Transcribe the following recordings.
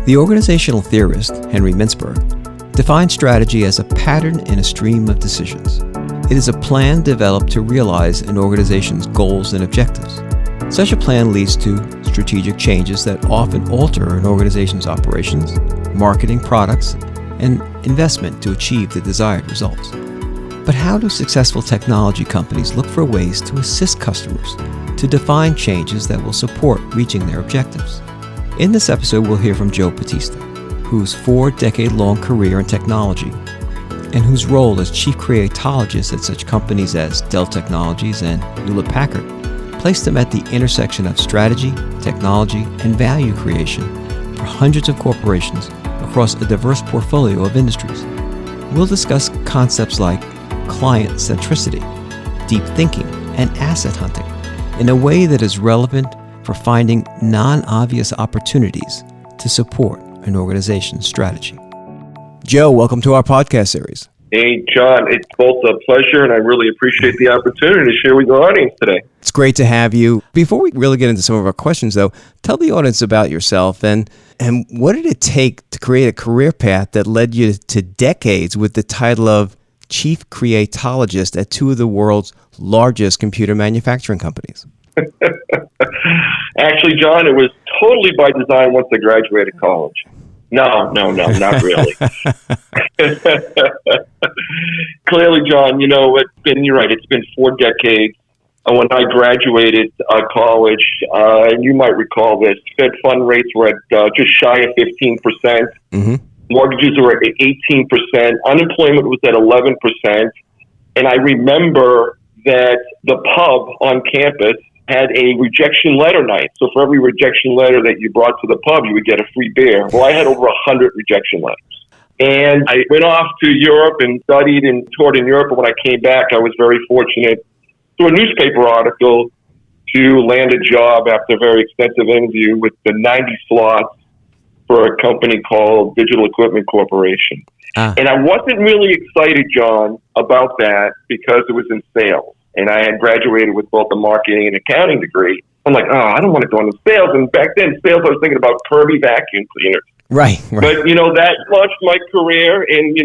The organizational theorist, Henry Mintzberg, defines strategy as a pattern in a stream of decisions. It is a plan developed to realize an organization's goals and objectives. Such a plan leads to strategic changes that often alter an organization's operations, marketing, products, and investment to achieve the desired results. But how do successful technology companies look for ways to assist customers to define changes that will support reaching their objectives? In this episode, we'll hear from Joe Batista, whose 4-decade-long career in technology and whose role as chief creatologist at such companies as DELL Technologies and Hewlett Packard placed him at the intersection of strategy, technology, and value creation for hundreds of corporations across a diverse portfolio of industries. We'll discuss concepts like client centricity, deep thinking, and asset hunting in a way that is relevant for finding non-obvious opportunities to support an organization's strategy. Joe, welcome to our podcast series. Hey, John, it's both a pleasure and I really appreciate the opportunity to share with your audience today. It's great to have you. Before we really get into some of our questions, though, tell the audience about yourself and what did it take to create a career path that led you to decades with the title of Chief Creatologist at two of the world's largest computer manufacturing companies? Actually, John, it was totally by design once I graduated college. No, not really. Clearly, John, you're right. It's been 4 decades. When I graduated college, and you might recall this, Fed fund rates were at just shy of 15%. Mm-hmm. Mortgages were at 18%. Unemployment was at 11%. And I remember that the pub on campus had a rejection letter night. So for every rejection letter that you brought to the pub, you would get a free beer. Well, I had over 100 rejection letters. And I went off to Europe and studied and toured in Europe. And when I came back, I was very fortunate through a newspaper article to land a job after a very extensive interview with the 90 slots for a company called Digital Equipment Corporation. And I wasn't really excited, John, about that because it was in sales. And I had graduated with both a marketing and accounting degree. I'm like, I don't want to go into sales. And back then, sales, I was thinking about Kirby vacuum cleaners. Right. But, that launched my career. And,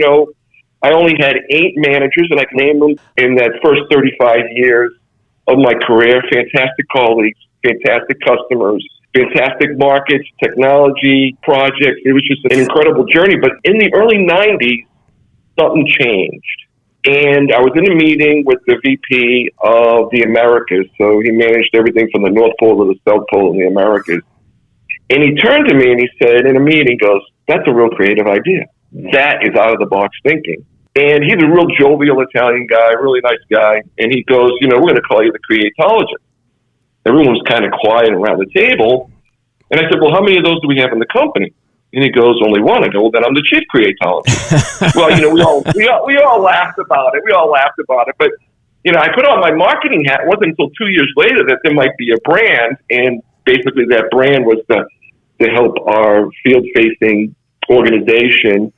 I only had 8 managers, and I can name them in that first 35 years of my career. Fantastic colleagues, fantastic customers, fantastic markets, technology, projects. It was just an incredible journey. But in the early 90s, something changed. And I was in a meeting with the VP of the Americas. So he managed everything from the North Pole to the South Pole in the Americas. And he turned to me and he said, in a meeting, he goes, "That's a real creative idea. That is out of the box thinking." And he's a real jovial Italian guy, really nice guy. And he goes, "We're going to call you the Creatologist." Everyone was kind of quiet around the table. And I said, "Well, how many of those do we have in the company?" And he goes, "Only one." I go, "Well, then I'm the chief creatologist." Well, we all laughed about it. But, I put on my marketing hat. It wasn't until 2 years later that there might be a brand. And basically that brand was to help our field-facing organization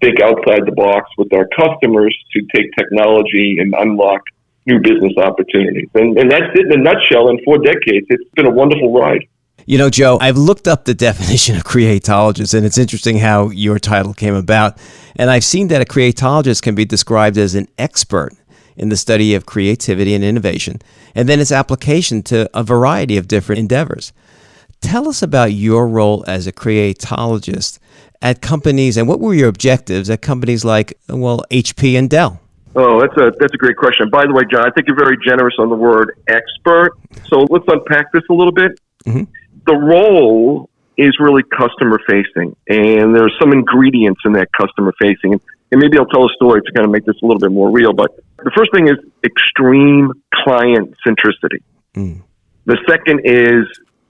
think outside the box with our customers to take technology and unlock new business opportunities. And that's it in a nutshell. In 4 decades, it's been a wonderful ride. Joe, I've looked up the definition of creatologist, and it's interesting how your title came about. And I've seen that a creatologist can be described as an expert in the study of creativity and innovation, and then its application to a variety of different endeavors. Tell us about your role as a creatologist at companies, and what were your objectives at companies like, HP and DELL? Oh, that's a great question. By the way, John, I think you're very generous on the word expert. So let's unpack this a little bit. Mm-hmm. The role is really customer-facing, and there's some ingredients in that customer-facing. And maybe I'll tell a story to kind of make this a little bit more real. But the first thing is extreme client centricity. Mm. The second is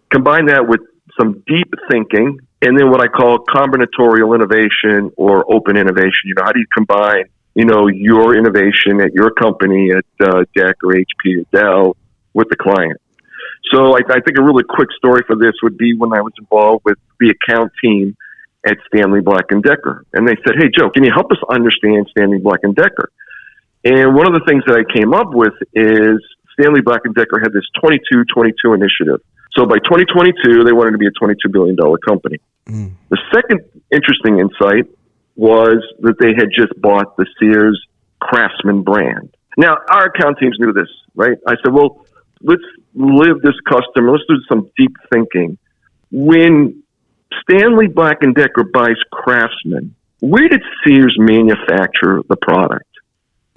combine that with some deep thinking, and then what I call combinatorial innovation or open innovation. How do you combine, your innovation at your company at DEC or HP or DELL with the client? So I think a really quick story for this would be when I was involved with the account team at Stanley Black & Decker. And they said, "Hey, Joe, can you help us understand Stanley Black & Decker?" And one of the things that I came up with is Stanley Black & Decker had this 22-22 initiative. So by 2022, they wanted to be a $22 billion company. The second interesting insight was that they had just bought the Sears Craftsman brand. Now, our account teams knew this, right? I said, well, let's live this customer. Let's do some deep thinking. When Stanley Black & Decker buys Craftsman, where did Sears manufacture the product?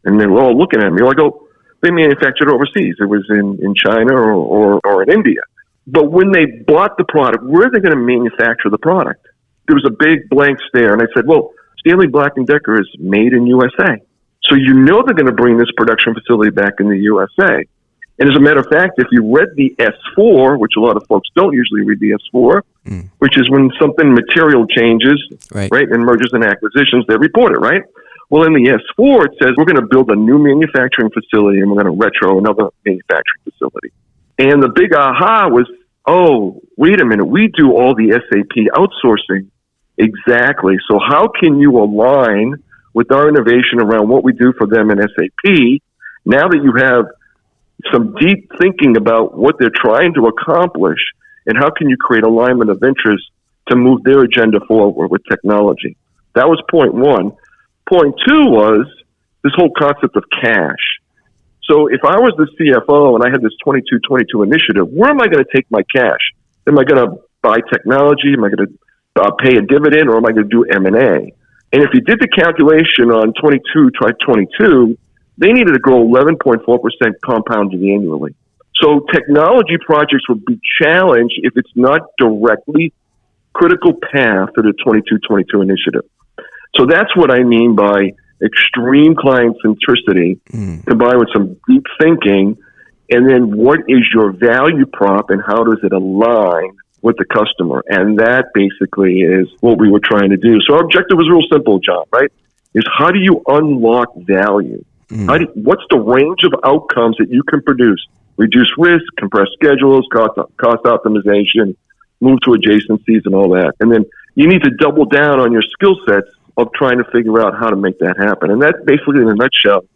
And they were all looking at me like, oh, they manufactured overseas. It was in China or in India. But when they bought the product, where are they going to manufacture the product? There was a big blank stare. And I said, well, Stanley Black & Decker is made in USA. So you know they're going to bring this production facility back in the USA. And as a matter of fact, if you read the S4, which a lot of folks don't usually read the S4, which is when something material changes, right, and mergers and acquisitions, they report it, right? Well, in the S4, it says we're going to build a new manufacturing facility and we're going to retro another manufacturing facility. And the big aha was, oh, wait a minute, we do all the SAP outsourcing. Exactly. So how can you align with our innovation around what we do for them in SAP now that you have some deep thinking about what they're trying to accomplish, and how can you create alignment of interest to move their agenda forward with technology? That was point one. Point two was this whole concept of cash. So if I was the CFO and I had this 2222 initiative, where am I going to take my cash? Am I going to buy technology? Am I going to pay a dividend, or am I going to do M&A? And if you did the calculation on 22, try 22, they needed to grow 11.4% compounded annually. So technology projects would be challenged if it's not directly critical path to the 2222 initiative. So that's what I mean by extreme client centricity combined with some deep thinking. And then what is your value prop and how does it align with the customer? And that basically is what we were trying to do. So our objective was real simple, John, right? Is how do you unlock value? What's the range of outcomes that you can produce? Reduce risk, compress schedules, cost optimization, move to adjacencies and all that. And then you need to double down on your skill sets of trying to figure out how to make that happen. And that basically, in a nutshell,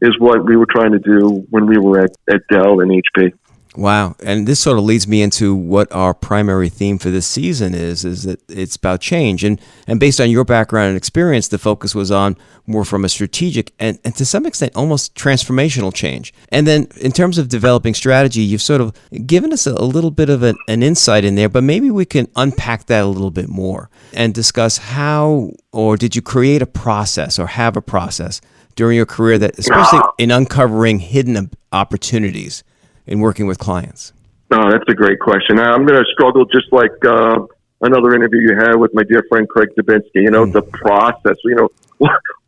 is what we were trying to do when we were at DELL and HP. Wow. And this sort of leads me into what our primary theme for this season is that it's about change. And based on your background and experience, the focus was on more from a strategic and to some extent almost transformational change. And then in terms of developing strategy, you've sort of given us a little bit of an insight in there, but maybe we can unpack that a little bit more and discuss how, or did you create a process or have a process during your career that, especially in uncovering hidden opportunities in working with clients? Oh, that's a great question. I'm going to struggle just like another interview you had with my dear friend Craig Dubinsky. The process.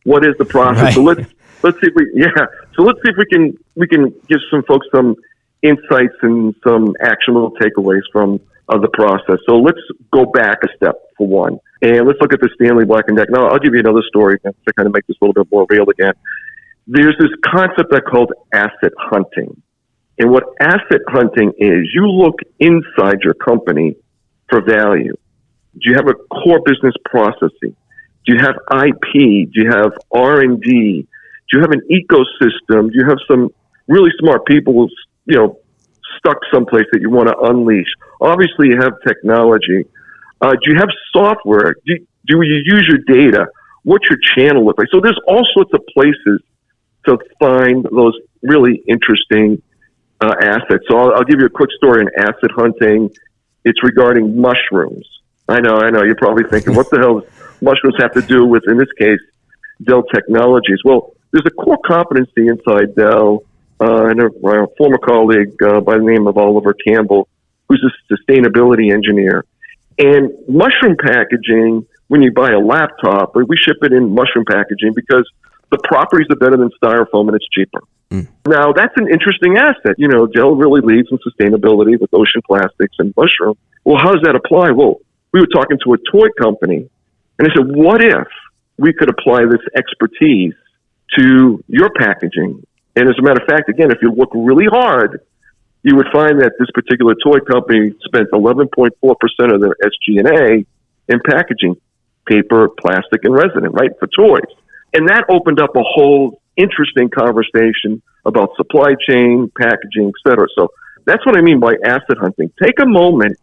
What is the process? Right. So let's see if we can give some folks some insights and some actionable takeaways from the process. So let's go back a step for one, and let's look at the Stanley Black & Decker. Now I'll give you another story to kind of make this a little bit more real again. There's this concept I called asset hunting. And what asset hunting is, you look inside your company for value. Do you have a core business processing? Do you have IP? Do you have R&D? Do you have an ecosystem? Do you have some really smart people, stuck someplace that you want to unleash? Obviously, you have technology. Do you have software? Do you use your data? What's your channel look like? So there's all sorts of places to find those really interesting assets. So I'll give you a quick story on asset hunting. It's regarding mushrooms. I know. You're probably thinking, what the hell does mushrooms have to do with, in this case, DELL Technologies? Well, there's a core competency inside DELL, and a former colleague by the name of Oliver Campbell, who's a sustainability engineer. And mushroom packaging, when you buy a laptop, we ship it in mushroom packaging because the properties are better than styrofoam and it's cheaper. Now, that's an interesting asset. DELL really leads in sustainability with ocean plastics and mushroom. Well, how does that apply? Well, we were talking to a toy company, and I said, what if we could apply this expertise to your packaging? And as a matter of fact, again, if you look really hard, you would find that this particular toy company spent 11.4% of their SG&A in packaging, paper, plastic, and resin, right, for toys. And that opened up a whole interesting conversation about supply chain, packaging, et cetera. So That's what I mean by asset hunting. Take a moment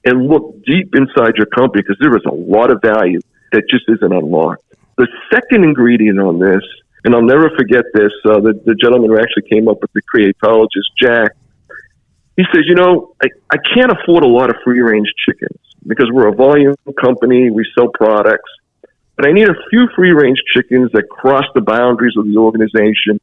and look deep inside your company, because there is a lot of value that just isn't unlocked. The second ingredient on this, and I'll never forget this, the gentleman who actually came up with the Creatologist, Jack, he says, I can't afford a lot of free-range chickens because we're a volume company, we sell products, but I need a few free-range chickens that cross the boundaries of the organization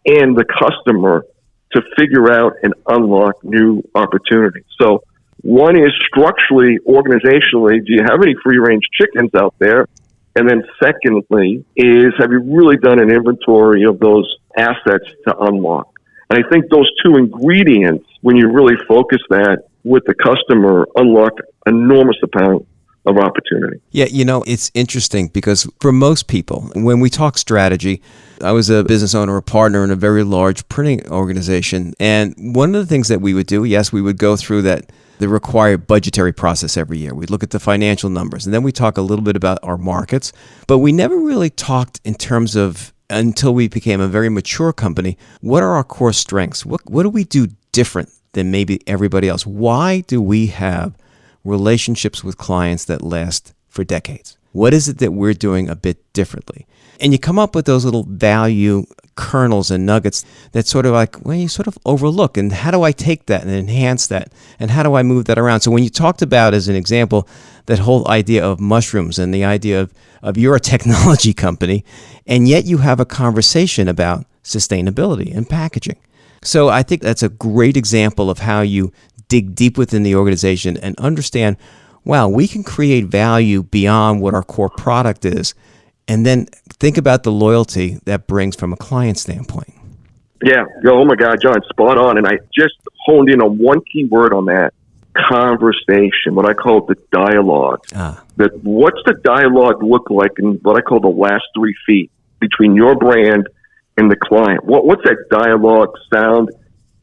and the customer to figure out and unlock new opportunities. So one is structurally, organizationally, do you have any free-range chickens out there? And then secondly is, have you really done an inventory of those assets to unlock? And I think those two ingredients, when you really focus that with the customer, unlock enormous amount of opportunity. Yeah, it's interesting because for most people, when we talk strategy, I was a business owner, a partner in a very large printing organization. And one of the things that we would do, yes, we would go through the required budgetary process every year. We'd look at the financial numbers, and then we talk a little bit about our markets. But we never really talked in terms of, until we became a very mature company, what are our core strengths? What do we do different than maybe everybody else? Why do we have relationships with clients that last for decades? What is it that we're doing a bit differently? And you come up with those little value kernels and nuggets that sort of you sort of overlook. And how do I take that and enhance that? And how do I move that around? So when you talked about, as an example, that whole idea of mushrooms and the idea of you're a technology company, and yet you have a conversation about sustainability and packaging. So I think that's a great example of how you dig deep within the organization and understand, wow, we can create value beyond what our core product is, and then think about the loyalty that brings from a client standpoint. Yeah. Oh my God, John, spot on. And I just honed in on one key word on that: conversation, what I call the dialogue. That what's the dialogue look like in what I call the last 3 feet between your brand and the client? What's that dialogue sound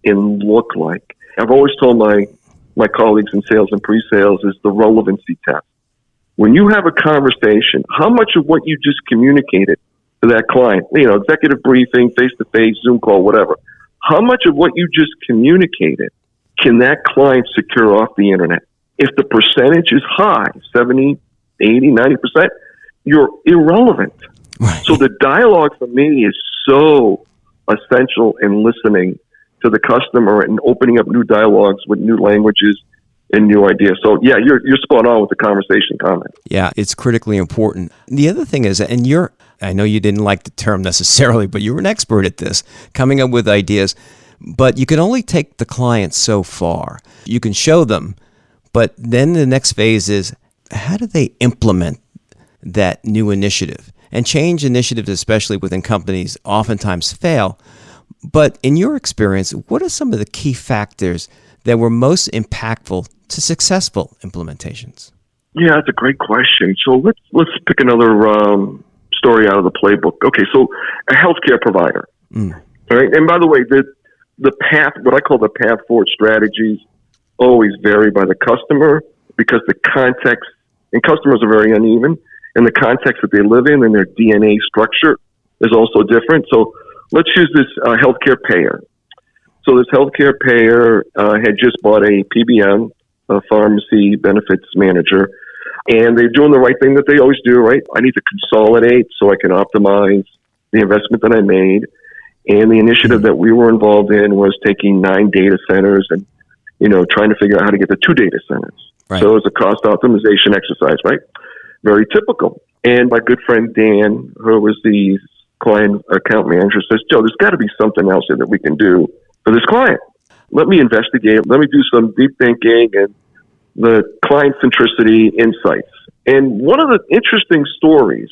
and look like? I've always told my colleagues in sales and pre-sales is the relevancy test. When you have a conversation, how much of what you just communicated to that client, executive briefing, face-to-face, Zoom call, whatever, how much of what you just communicated can that client secure off the internet? If the percentage is high, 70, 80, 90%, you're irrelevant. Right. So the dialogue for me is so essential in listening to the customer and opening up new dialogues with new languages and new ideas. So yeah, you're spot on with the conversation comment. Yeah, it's critically important. The other thing is, and I know you didn't like the term necessarily, but you're an expert at this, coming up with ideas, but you can only take the client so far. You can show them, but then the next phase is, how do they implement that new initiative? And change initiatives, especially within companies, oftentimes fail. But in your experience, what are some of the key factors that were most impactful to successful implementations? Yeah, that's a great question. So let's pick another story out of the playbook. Okay, so a healthcare provider. All right, and by the way, the path, what I call the path forward strategies, always vary by the customer because the context, and customers are very uneven, and the context that they live in and their DNA structure is also different. So let's use this healthcare payer. So this healthcare payer had just bought a PBM, a pharmacy benefits manager, and they're doing the right thing that they always do, right? I need to consolidate so I can optimize the investment that I made. And the initiative that we were involved in was taking 9 data centers and, trying to figure out how to get to 2 data centers. Right. So it was a cost optimization exercise, right? Very typical. And my good friend Dan, who was the client account manager, says, Joe, there's got to be something else here that we can do for this client. Let me investigate. Let me do some deep thinking and the client centricity insights. And one of the interesting stories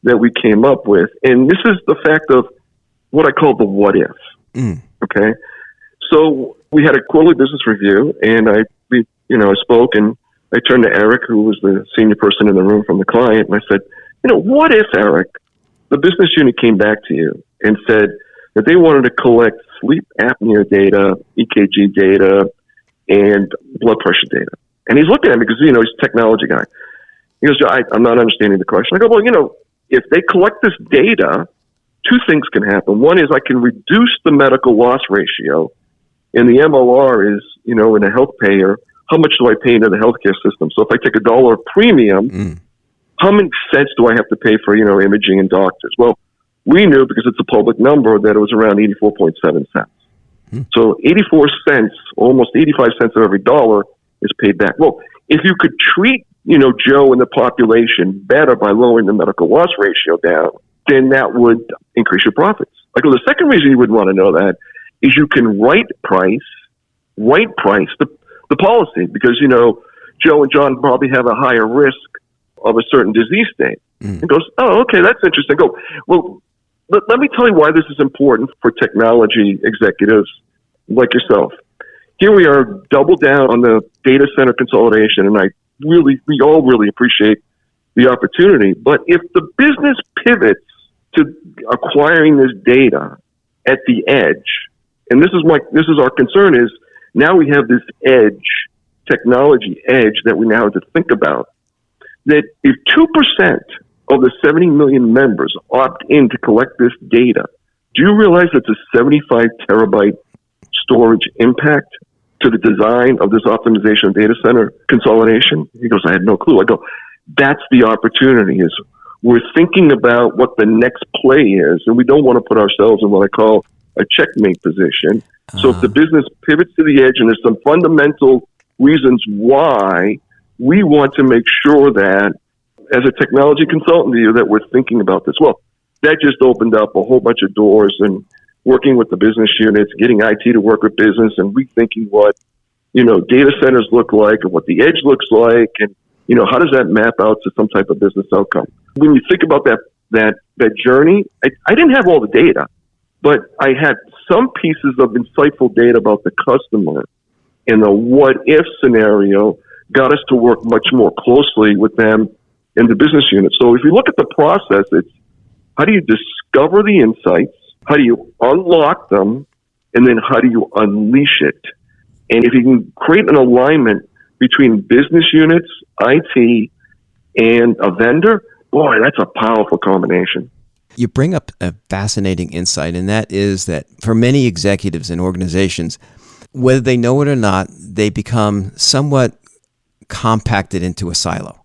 that we came up with, and this is the fact of what I call the what if. Okay. So we had a quarterly business review, and I spoke, and I turned to Eric, who was the senior person in the room from the client, and I said, what if, Eric, the business unit came back to you and said that they wanted to collect sleep apnea data, EKG data, and blood pressure data. And he's looking at me because, he's a technology guy. He goes, I'm not understanding the question. I go, well, if they collect this data, 2 things can happen. One is I can reduce the medical loss ratio And the MLR is, in a health payer, how much do I pay into the healthcare system? So if I take $1 premium, how many cents do I have to pay for, imaging and doctors? Well, we knew because it's a public number that it was around 84.7 cents. So 84 cents, almost 85 cents of every dollar is paid back. Well, if you could treat, Joe and the population better by lowering the medical loss ratio down, then that would increase your profits. Like, well, the second reason you would want to know that is you can right price the policy because, Joe and John probably have a higher risk of a certain disease state. And goes, oh, okay, that's interesting. Go, well, let me tell you why this is important for technology executives like yourself. Here we are, double down on the data center consolidation, and we all really appreciate the opportunity. But if the business pivots to acquiring this data at the edge, and this is our concern, is now we have this technology edge that we now have to think about, that if 2% of the 70 million members opt in to collect this data, do you realize it's a 75 terabyte storage impact to the design of this optimization of data center consolidation? He goes, I had no clue. I go, that's the opportunity. Is we're thinking about what the next play is, and we don't want to put ourselves in what I call a checkmate position. So if the business pivots to the edge, and there's some fundamental reasons why we want to make sure that as a technology consultant to you that we're thinking about this. Well, that just opened up a whole bunch of doors, and working with the business units, getting IT to work with business, and rethinking what, data centers look like and what the edge looks like, and, how does that map out to some type of business outcome? When you think about that journey, I didn't have all the data, but I had some pieces of insightful data about the customer, and the what if scenario got us to work much more closely with them in the business unit. So if you look at the process, it's how do you discover the insights? How do you unlock them? And then how do you unleash it? And if you can create an alignment between business units, IT, and a vendor, boy, that's a powerful combination. You bring up a fascinating insight, and that is that for many executives and organizations, whether they know it or not, they become somewhat compacted into a silo.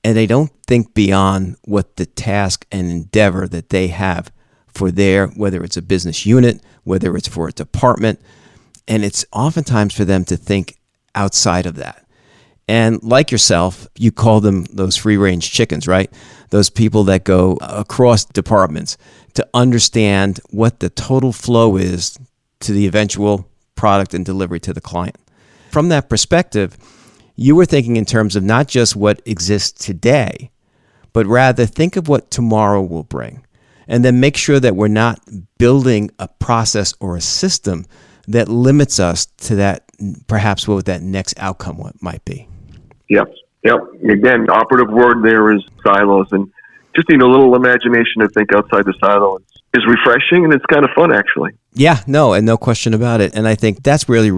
And they don't think beyond what the task and endeavor that they have for whether it's a business unit, whether it's for a department. And it's oftentimes for them to think outside of that. And like yourself, you call them those free-range chickens, right? Those people that go across departments to understand what the total flow is to the eventual product and delivery to the client. From that perspective, you were thinking in terms of not just what exists today, but rather think of what tomorrow will bring. And then make sure that we're not building a process or a system that limits us to that, perhaps what that next outcome might be. Yep. Again, the operative word there is silos, and just need a little imagination to think outside the silo is refreshing, and it's kind of fun, actually. Yeah, no question about it. And I think that's really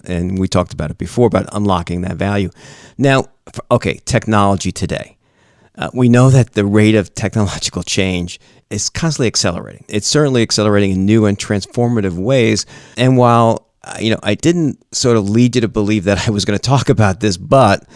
and we talked about it before, about unlocking that value. Now, technology today. We know that the rate of technological change is constantly accelerating. It's certainly accelerating in new and transformative ways. And while, I didn't sort of lead you to believe that I was going to talk about this, but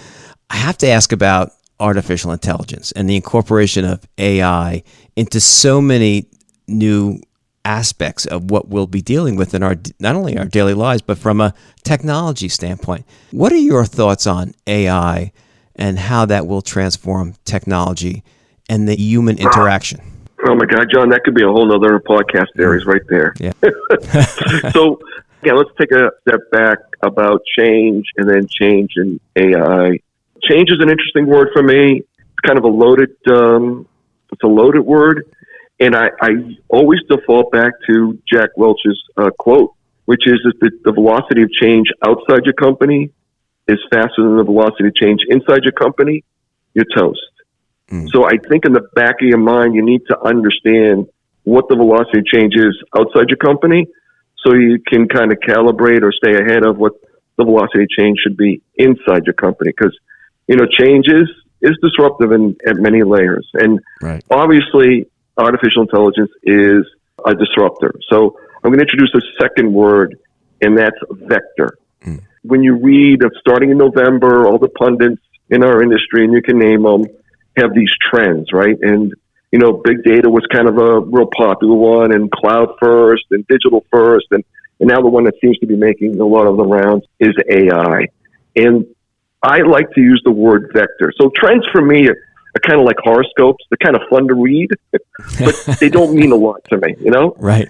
I have to ask about artificial intelligence and the incorporation of AI into so many new aspects of what we'll be dealing with in not only our daily lives, but from a technology standpoint. What are your thoughts on AI and how that will transform technology and the human interaction? Oh my God, John, that could be a whole other podcast series right there. Yeah. So, let's take a step back about change and then change in AI. Change is an interesting word for me. It's kind of a loaded word. And I always default back to Jack Welch's quote, which is that the velocity of change outside your company is faster than the velocity of change inside your company, you're toast. So I think in the back of your mind, you need to understand what the velocity of change is outside your company so you can kind of calibrate or stay ahead of what the velocity of change should be inside your company. Because, change is disruptive at many layers. And Obviously, artificial intelligence is a disruptor. So I'm going to introduce a second word, and that's vector. When you read, starting in November, all the pundits in our industry, and you can name them, have these trends, right? And, big data was kind of a real popular one, and cloud first and digital first. And now the one that seems to be making a lot of the rounds is AI. And I like to use the word vector. So trends for me are kind of like horoscopes. They're kind of fun to read, but they don't mean a lot to me, Right.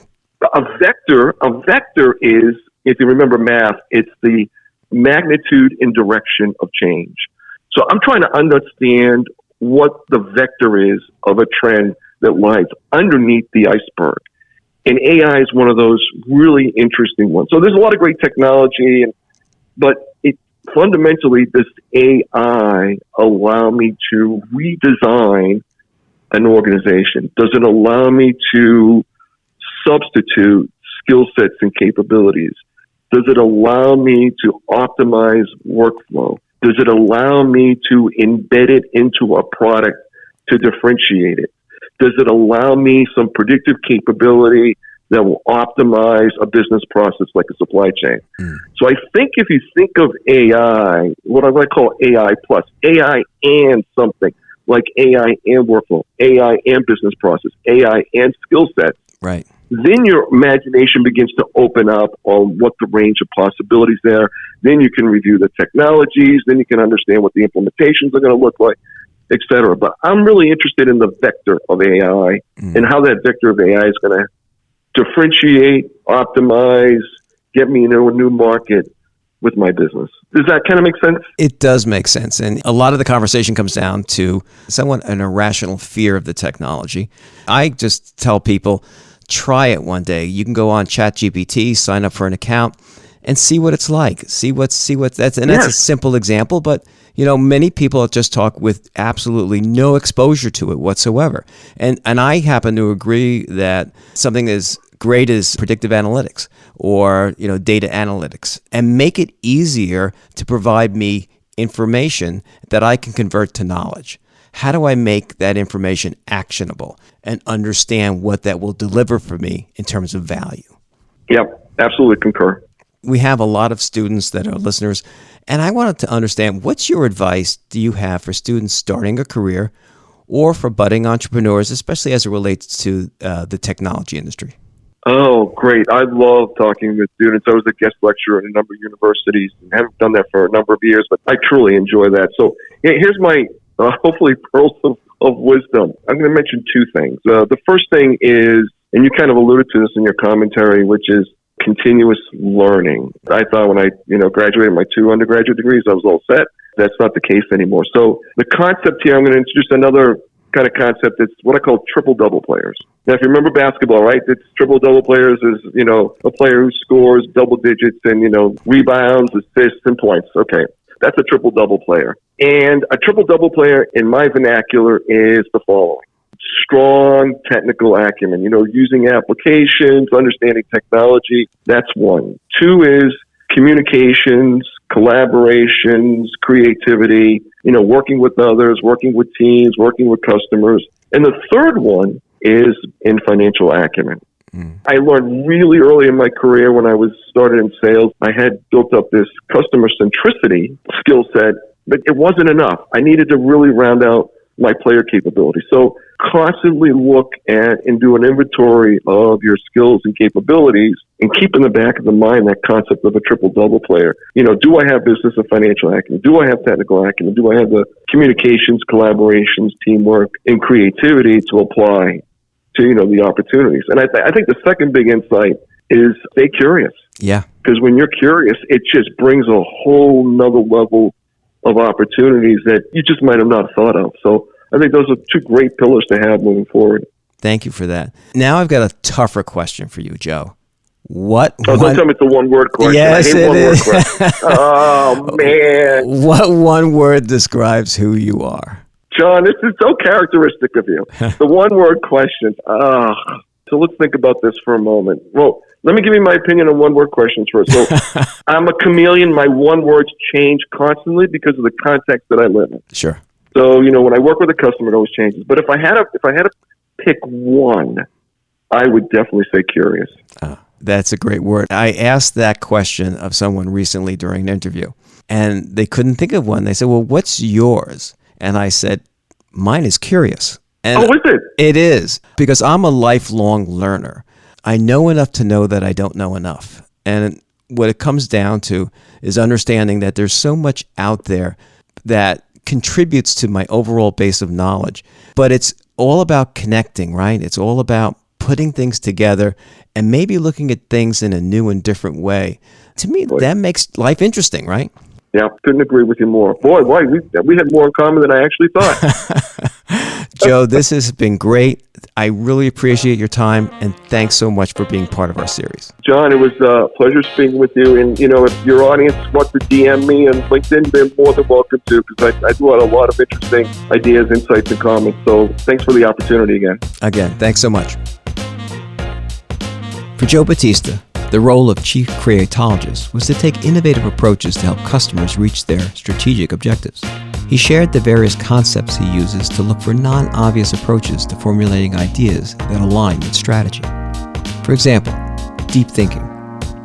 A vector is, if you remember math, it's the magnitude and direction of change. So I'm trying to understand what the vector is of a trend that lies underneath the iceberg. And AI is one of those really interesting ones. So there's a lot of great technology, but fundamentally, does AI allow me to redesign an organization? Does it allow me to substitute skill sets and capabilities? Does it allow me to optimize workflow? Does it allow me to embed it into a product to differentiate it? Does it allow me some predictive capability that will optimize a business process like a supply chain? So I think if you think of AI, what I might call AI plus, AI and something like AI and workflow, AI and business process, AI and skill sets, right? Then your imagination begins to open up on what the range of possibilities there. Then you can review the technologies. Then you can understand what the implementations are going to look like, et cetera. But I'm really interested in the vector of AI and how that vector of AI is going to differentiate, optimize, get me into a new market with my business. Does that kind of make sense? It does make sense. And a lot of the conversation comes down to somewhat an irrational fear of the technology. I just tell people, try it one day. You can go on ChatGPT, sign up for an account, and see what it's like. That's a simple example, but many people just talk with absolutely no exposure to it whatsoever. And I happen to agree that something as great as predictive analytics or data analytics, and make it easier to provide me information that I can convert to knowledge. How do I make that information actionable and understand what that will deliver for me in terms of value? Yep, absolutely concur. We have a lot of students that are listeners, and I wanted to understand, what's your advice do you have for students starting a career or for budding entrepreneurs, especially as it relates to the technology industry? Oh, great. I love talking with students. I was a guest lecturer at a number of universities and haven't done that for a number of years, but I truly enjoy that. So here's my hopefully pearls of wisdom. I'm going to mention two things. The first thing is, and you kind of alluded to this in your commentary, which is continuous learning. I thought when I graduated my 2 undergraduate degrees, I was all set. That's not the case anymore. So the concept here, I'm going to introduce another kind of concept. It's what I call triple-double players. Now, if you remember basketball, right, it's triple-double players is, a player who scores double digits and, rebounds, assists, and points. Okay, that's a triple-double player. And a triple-double player in my vernacular is the following. Strong technical acumen, using applications, understanding technology. That's one. 2 is communications, collaborations, creativity, working with others, working with teams, working with customers. And the third one is in financial acumen. I learned really early in my career when I was started in sales, I had built up this customer centricity skill set, but it wasn't enough. I needed to really round out my player capability. So constantly look at and do an inventory of your skills and capabilities and keep in the back of the mind that concept of a triple-double player. Do I have business and financial acumen? Do I have technical acumen? Do I have the communications, collaborations, teamwork, and creativity to apply to, the opportunities? And I think the second big insight is stay curious. Yeah. Because when you're curious, it just brings a whole nother level of opportunities that you just might have not thought of. So I think those are 2 great pillars to have moving forward. Thank you for that. Now I've got a tougher question for you, Joe. Don't tell me it's a one-word question. Yes, I hate one-word is. questions. Oh, man. What one word describes who you are? John, this is so characteristic of you. The one-word question. So let's think about this for a moment. Well, let me give you my opinion on one-word questions first. So I'm a chameleon. My one words change constantly because of the context that I live in. Sure. So, when I work with a customer, it always changes. But if I had to pick one, I would definitely say curious. That's a great word. I asked that question of someone recently during an interview, and they couldn't think of one. They said, well, what's yours? And I said, mine is curious. And is it? It is, because I'm a lifelong learner. I know enough to know that I don't know enough. And what it comes down to is understanding that there's so much out there that contributes to my overall base of knowledge. But it's all about connecting, right? It's all about putting things together and maybe looking at things in a new and different way. To me, that makes life interesting, right? Yeah, couldn't agree with you more. Boy, we had more in common than I actually thought. Joe, this has been great. I really appreciate your time, and thanks so much for being part of our series. John, it was a pleasure speaking with you. And, if your audience wants to DM me on LinkedIn, they're more than welcome to, because I do have a lot of interesting ideas, insights, and comments. So thanks for the opportunity again. Again, thanks so much. For Joe Batista, the role of Chief Creatologist was to take innovative approaches to help customers reach their strategic objectives. He shared the various concepts he uses to look for non-obvious approaches to formulating ideas that align with strategy. For example, deep thinking.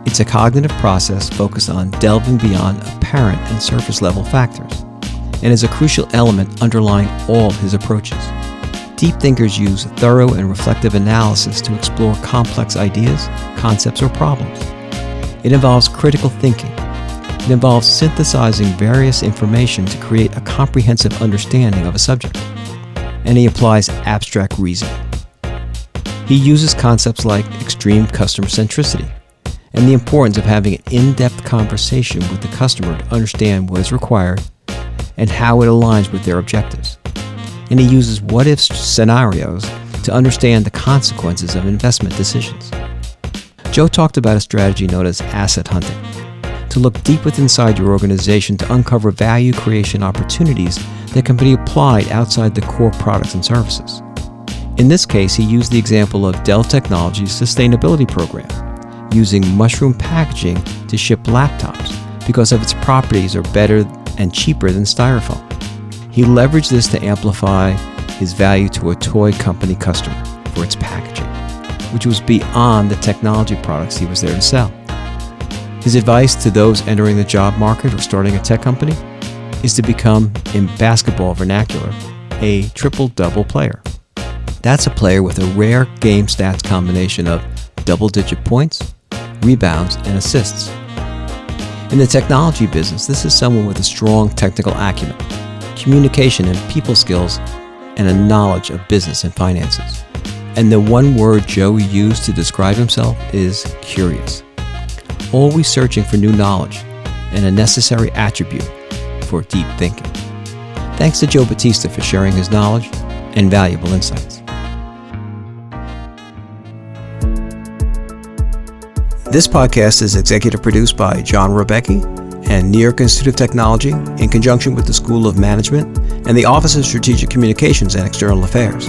It's a cognitive process focused on delving beyond apparent and surface-level factors, and is a crucial element underlying all his approaches. Deep thinkers use thorough and reflective analysis to explore complex ideas, concepts, or problems. It involves critical thinking. It involves synthesizing various information to create a comprehensive understanding of a subject. And he applies abstract reasoning. He uses concepts like extreme customer centricity and the importance of having an in-depth conversation with the customer to understand what is required and how it aligns with their objectives. And he uses what-if scenarios to understand the consequences of investment decisions. Joe talked about a strategy known as asset hunting, to look deep within inside your organization to uncover value creation opportunities that can be applied outside the core products and services. In this case, he used the example of DELL Technologies' sustainability program, using mushroom packaging to ship laptops because of its properties are better and cheaper than styrofoam. He leveraged this to amplify his value to a toy company customer for its packaging, which was beyond the technology products he was there to sell. His advice to those entering the job market or starting a tech company is to become, in basketball vernacular, a triple-double player. That's a player with a rare game stats combination of double-digit points, rebounds, and assists. In the technology business, this is someone with a strong technical acumen, communication and people skills, and a knowledge of business and finances. And the one word Joe used to describe himself is curious. Always searching for new knowledge and a necessary attribute for deep thinking. Thanks to Joe Batista for sharing his knowledge and valuable insights. This podcast is executive produced by John Rebecchi and New York Institute of Technology in conjunction with the School of Management and the Office of Strategic Communications and External Affairs.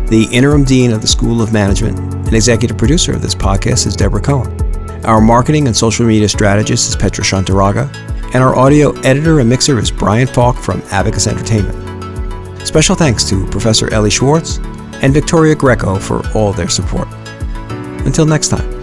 The interim dean of the School of Management and executive producer of this podcast is Deborah Cohen. Our marketing and social media strategist is Petra Shantaraga, and our audio editor and mixer is Brian Falk from Abacus Entertainment. Special thanks to Professor Ellie Schwartz and Victoria Greco for all their support. Until next time.